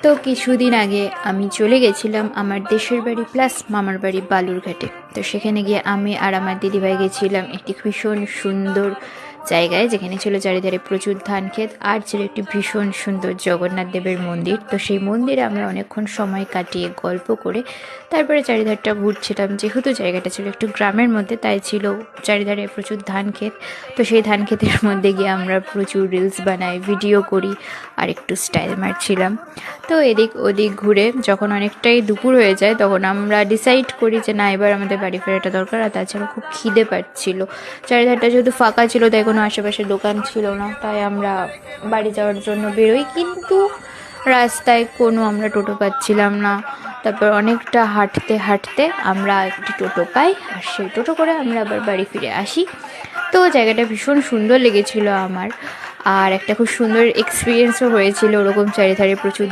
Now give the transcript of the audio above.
তো কিছুদিন আগে আমি চলে গেছিলাম আমার দেশের বাড়ি প্লাস মামার বাড়ি বালুরঘাটে। তো সেখানে গিয়ে আমি আর আমার দিদিভাই গেছিলাম একটি ভীষণ সুন্দর জায়গায়, যেখানে ছিল চারিধারে প্রচুর ধান ক্ষেত আর ছিল একটি ভীষণ সুন্দর জগন্নাথ দেবের মন্দির। তো সেই মন্দিরে আমরা অনেকক্ষণ সময় কাটিয়ে গল্প করে তারপরে চারিধারটা ঘুরছিলাম। যেহেতু জায়গাটা ছিল একটু গ্রামের মধ্যে, তাই ছিল চারিধারে প্রচুর ধান ক্ষেত। তো সেই ধান ক্ষেতের মধ্যে গিয়ে আমরা প্রচুর রিলস বানাই, ভিডিও করি আর একটু স্টাইল মারছিলাম। তো এদিক ওদিক ঘুরে যখন অনেকটাই দুপুর হয়ে যায়, তখন আমরা ডিসাইড করি যে না, এবার আমাদের বাড়ি ফেরাটা দরকার। আর তাছাড়া খুব খিদে পাচ্ছিল, চারিধারটা যেহেতু ফাঁকা ছিল, তাই কোনো আশেপাশে দোকান ছিল না, তাই আমরা বাড়ি যাওয়ার জন্য বেরোই। কিন্তু রাস্তায় কোনো আমরা টোটো পাচ্ছিলাম না। তারপর অনেকটা হাঁটতে হাঁটতে আমরা একটি টোটো পাই, আর সেই টোটো করে আমরা আবার বাড়ি ফিরে আসি। তো জায়গাটা ভীষণ সুন্দর লেগেছিল আমার, আর একটা খুব সুন্দর এক্সপিরিয়েন্সও হয়েছিল। ওরকম চারিধারে প্রচুর